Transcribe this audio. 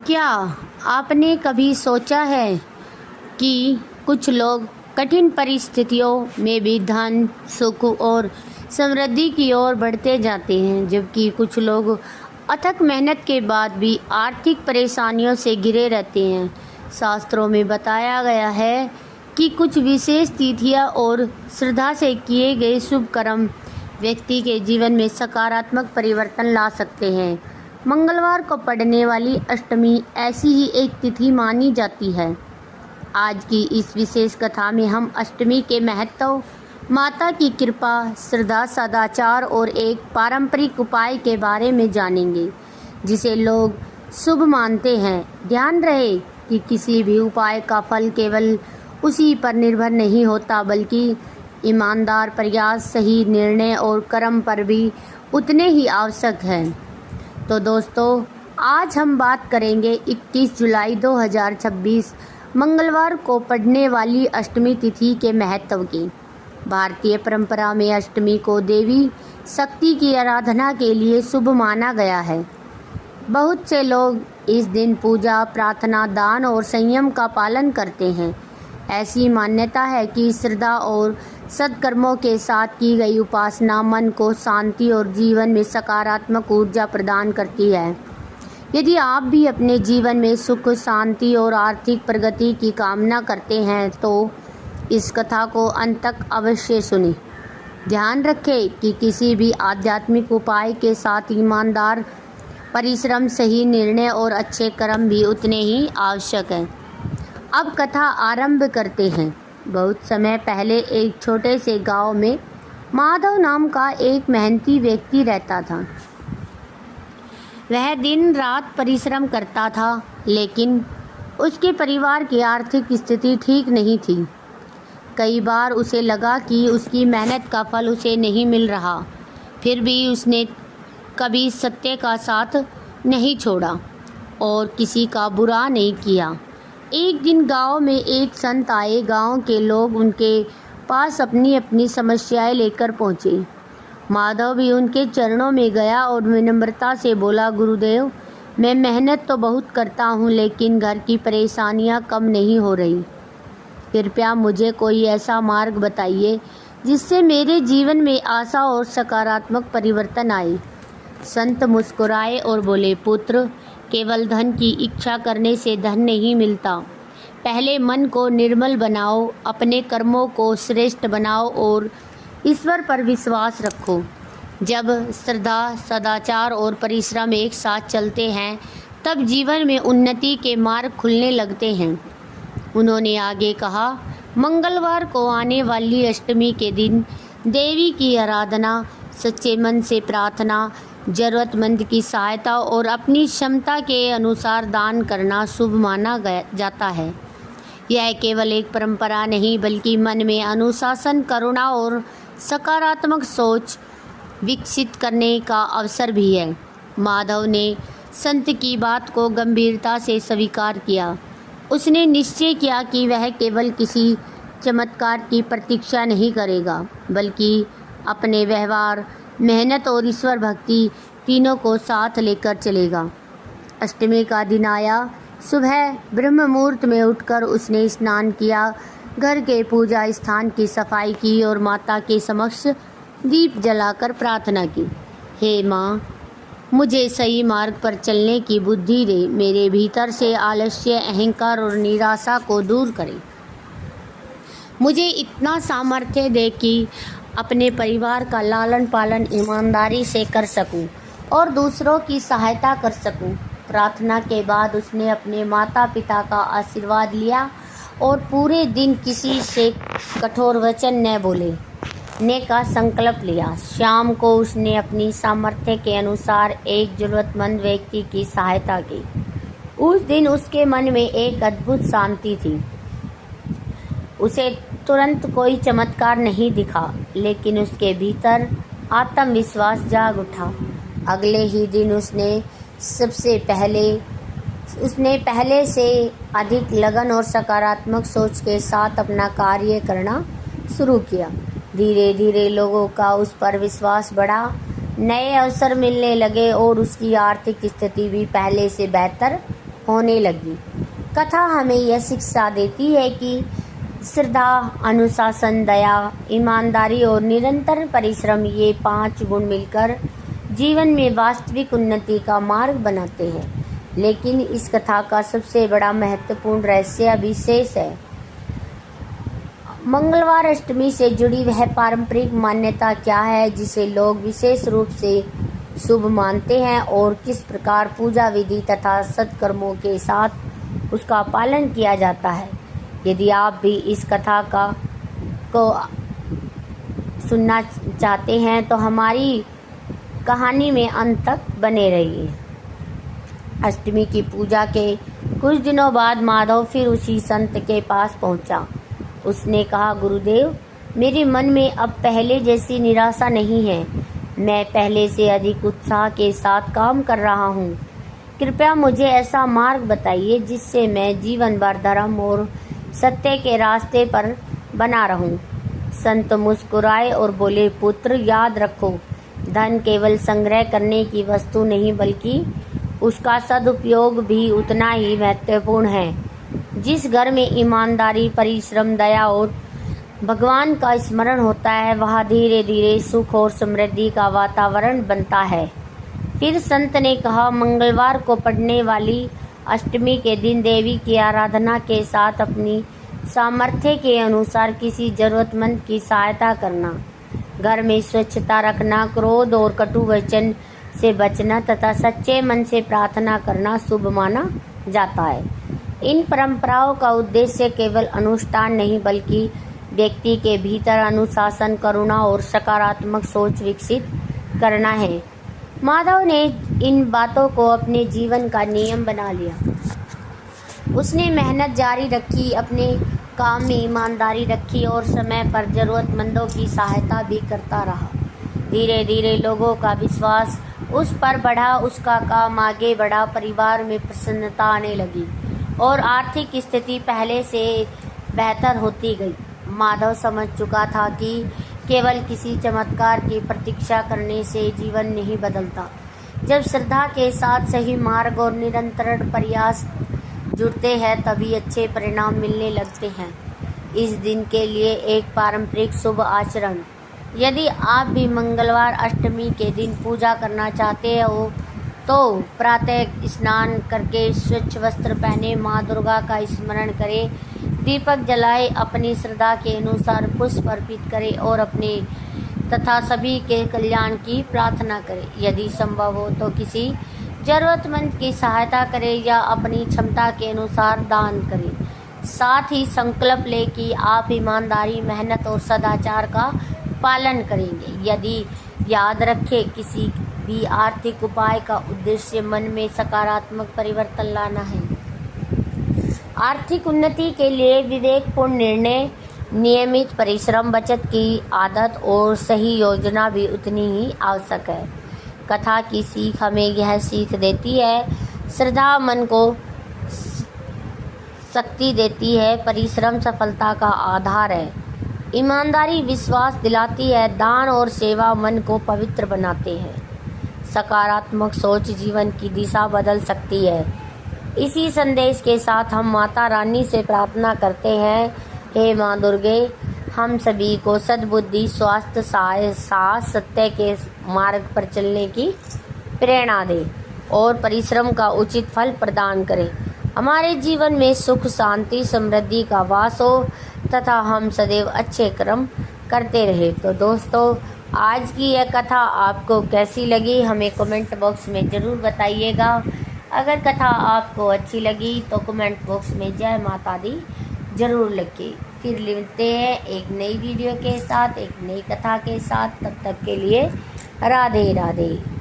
क्या आपने कभी सोचा है कि कुछ लोग कठिन परिस्थितियों में भी धन, सुख और समृद्धि की ओर बढ़ते जाते हैं, जबकि कुछ लोग अथक मेहनत के बाद भी आर्थिक परेशानियों से घिरे रहते हैं। शास्त्रों में बताया गया है कि कुछ विशेष तिथियां और श्रद्धा से किए गए शुभ कर्म व्यक्ति के जीवन में सकारात्मक परिवर्तन ला सकते हैं। मंगलवार को पड़ने वाली अष्टमी ऐसी ही एक तिथि मानी जाती है। आज की इस विशेष कथा में हम अष्टमी के महत्व, माता की कृपा, श्रद्धा, सदाचार और एक पारंपरिक उपाय के बारे में जानेंगे जिसे लोग शुभ मानते हैं। ध्यान रहे कि किसी भी उपाय का फल केवल उसी पर निर्भर नहीं होता, बल्कि ईमानदार प्रयास, सही निर्णय और कर्म पर भी उतने ही आवश्यक है। तो दोस्तों, आज हम बात करेंगे 21 जुलाई 2026 मंगलवार को पड़ने वाली अष्टमी तिथि के महत्व की। भारतीय परंपरा में अष्टमी को देवी शक्ति की आराधना के लिए शुभ माना गया है। बहुत से लोग इस दिन पूजा, प्रार्थना, दान और संयम का पालन करते हैं। ऐसी मान्यता है कि श्रद्धा और सत्कर्मों के साथ की गई उपासना मन को शांति और जीवन में सकारात्मक ऊर्जा प्रदान करती है। यदि आप भी अपने जीवन में सुख, शांति और आर्थिक प्रगति की कामना करते हैं तो इस कथा को अंत तक अवश्य सुनें। ध्यान रखें कि किसी भी आध्यात्मिक उपाय के साथ ईमानदार परिश्रम, सही निर्णय और अच्छे कर्म भी उतने ही आवश्यक हैं। अब कथा आरंभ करते हैं। बहुत समय पहले एक छोटे से गांव में माधव नाम का एक मेहनती व्यक्ति रहता था। वह दिन रात परिश्रम करता था, लेकिन उसके परिवार की आर्थिक स्थिति ठीक नहीं थी। कई बार उसे लगा कि उसकी मेहनत का फल उसे नहीं मिल रहा, फिर भी उसने कभी सत्य का साथ नहीं छोड़ा और किसी का बुरा नहीं किया। एक दिन गांव में एक संत आए। गांव के लोग उनके पास अपनी अपनी समस्याएं लेकर पहुंचे। माधव भी उनके चरणों में गया और विनम्रता से बोला, गुरुदेव, मैं मेहनत तो बहुत करता हूं, लेकिन घर की परेशानियां कम नहीं हो रही। कृपया मुझे कोई ऐसा मार्ग बताइए जिससे मेरे जीवन में आशा और सकारात्मक परिवर्तन आए। संत मुस्कुराए और बोले, पुत्र, केवल धन की इच्छा करने से धन नहीं मिलता। पहले मन को निर्मल बनाओ, अपने कर्मों को श्रेष्ठ बनाओ और ईश्वर पर विश्वास रखो। जब श्रद्धा, सदाचार और परिश्रम एक साथ चलते हैं, तब जीवन में उन्नति के मार्ग खुलने लगते हैं। उन्होंने आगे कहा, मंगलवार को आने वाली अष्टमी के दिन देवी की आराधना, सच्चे मन से प्रार्थना, जरूरतमंद की सहायता और अपनी क्षमता के अनुसार दान करना शुभ माना जाता है। यह केवल एक परंपरा नहीं, बल्कि मन में अनुशासन, करुणा और सकारात्मक सोच विकसित करने का अवसर भी है। माधव ने संत की बात को गंभीरता से स्वीकार किया। उसने निश्चय किया कि वह केवल किसी चमत्कार की प्रतीक्षा नहीं करेगा, बल्कि अपने व्यवहार, मेहनत और ईश्वर भक्ति तीनों को साथ लेकर चलेगा। अष्टमी का दिन आया। सुबह ब्रह्म मुहूर्त में उठकर उसने स्नान किया, घर के पूजा स्थान की सफाई की और माता के समक्ष दीप जलाकर प्रार्थना की। हे माँ, मुझे सही मार्ग पर चलने की बुद्धि दे, मेरे भीतर से आलस्य, अहंकार और निराशा को दूर करे। मुझे इतना सामर्थ्य दे कि अपने परिवार का लालन पालन ईमानदारी से कर सकूं और दूसरों की सहायता कर सकूं। प्रार्थना के बाद उसने अपने माता पिता का आशीर्वाद लिया और पूरे दिन किसी से कठोर वचन न बोलने का संकल्प लिया। शाम को उसने अपनी सामर्थ्य के अनुसार एक जरूरतमंद व्यक्ति की सहायता की। उस दिन उसके मन में एक अद्भुत शांति थी। उसे तुरंत कोई चमत्कार नहीं दिखा, लेकिन उसके भीतर आत्मविश्वास जाग उठा। अगले ही दिन उसने पहले से अधिक लगन और सकारात्मक सोच के साथ अपना कार्य करना शुरू किया। धीरे धीरे लोगों का उस पर विश्वास बढ़ा, नए अवसर मिलने लगे और उसकी आर्थिक स्थिति भी पहले से बेहतर होने लगी। कथा हमें यह शिक्षा देती है कि श्रद्धा, अनुशासन, दया, ईमानदारी और निरंतर परिश्रम, ये 5 गुण मिलकर जीवन में वास्तविक उन्नति का मार्ग बनाते हैं। लेकिन इस कथा का सबसे बड़ा महत्वपूर्ण रहस्य विशेष है। मंगलवार अष्टमी से जुड़ी वह पारंपरिक मान्यता क्या है जिसे लोग विशेष रूप से शुभ मानते हैं, और किस प्रकार पूजा विधि तथा सत्कर्मों के साथ उसका पालन किया जाता है। यदि आप भी इस कथा को सुनना चाहते हैं तो हमारी कहानी में अंत तक बने रहिए। अष्टमी की पूजा के कुछ दिनों बाद माधव फिर उसी संत के पास पहुंचा। उसने कहा, गुरुदेव, मेरे मन में अब पहले जैसी निराशा नहीं है। मैं पहले से अधिक उत्साह के साथ काम कर रहा हूँ। कृपया मुझे ऐसा मार्ग बताइए जिससे मैं जीवन भर धर्म और सत्य के रास्ते पर बना रहूं। संत मुस्कुराए और बोले, पुत्र, याद रखो, धन केवल संग्रह करने की वस्तु नहीं बल्कि उसका सदुपयोग भी उतना ही महत्वपूर्ण है। जिस घर में ईमानदारी, परिश्रम, दया और भगवान का स्मरण होता है, वहाँ धीरे धीरे सुख और समृद्धि का वातावरण बनता है। फिर संत ने कहा, मंगलवार को पड़ने वाली अष्टमी के दिन देवी की आराधना के साथ अपनी सामर्थ्य के अनुसार किसी जरूरतमंद की सहायता करना, घर में स्वच्छता रखना, क्रोध और कटु वचन से बचना तथा सच्चे मन से प्रार्थना करना शुभ माना जाता है। इन परंपराओं का उद्देश्य केवल अनुष्ठान नहीं बल्कि व्यक्ति के भीतर अनुशासन, करुणा और सकारात्मक सोच विकसित करना है। माधव ने इन बातों को अपने जीवन का नियम बना लिया। उसने मेहनत जारी रखी, अपने काम में ईमानदारी रखी और समय पर जरूरतमंदों की सहायता भी करता रहा। धीरे धीरे लोगों का विश्वास उस पर बढ़ा, उसका काम आगे बढ़ा, परिवार में प्रसन्नता आने लगी और आर्थिक स्थिति पहले से बेहतर होती गई। माधव समझ चुका था कि केवल किसी चमत्कार की प्रतीक्षा करने से जीवन नहीं बदलता। जब श्रद्धा के साथ सही मार्ग और निरंतर प्रयास जुड़ते हैं तभी अच्छे परिणाम मिलने लगते हैं। इस दिन के लिए एक पारंपरिक शुभ आचरण। यदि आप भी मंगलवार अष्टमी के दिन पूजा करना चाहते हो तो प्रातः स्नान करके स्वच्छ वस्त्र पहने, माँ दुर्गा का स्मरण करें, दीपक जलाए, अपनी श्रद्धा के अनुसार पुष्प अर्पित करें और अपने तथा सभी के कल्याण की प्रार्थना करें। यदि संभव हो तो किसी जरूरतमंद की सहायता करें या अपनी क्षमता के अनुसार दान करें। साथ ही संकल्प लें कि आप ईमानदारी, मेहनत और सदाचार का पालन करेंगे। यदि याद रखें, किसी भी आर्थिक उपाय का उद्देश्य मन में सकारात्मक परिवर्तन लाना है। आर्थिक उन्नति के लिए विवेकपूर्ण निर्णय, नियमित परिश्रम, बचत की आदत और सही योजना भी उतनी ही आवश्यक है। कथा की सीख हमें यह सीख देती है, श्रद्धा मन को शक्ति देती है, परिश्रम सफलता का आधार है, ईमानदारी विश्वास दिलाती है, दान और सेवा मन को पवित्र बनाते हैं, सकारात्मक सोच जीवन की दिशा बदल सकती है। इसी संदेश के साथ हम माता रानी से प्रार्थना करते हैं, हे माँ दुर्गे, हम सभी को सद्बुद्धि, स्वास्थ्य, साहस, सत्य के मार्ग पर चलने की प्रेरणा दे और परिश्रम का उचित फल प्रदान करें। हमारे जीवन में सुख, शांति, समृद्धि का वास हो तथा हम सदैव अच्छे कर्म करते रहे। तो दोस्तों, आज की यह कथा आपको कैसी लगी हमें कमेंट बॉक्स में ज़रूर बताइएगा। अगर कथा आपको अच्छी लगी तो कमेंट बॉक्स में जय माता दी ज़रूर लिखिए। फिर मिलते हैं एक नई वीडियो के साथ, एक नई कथा के साथ। तब तक के लिए राधे राधे।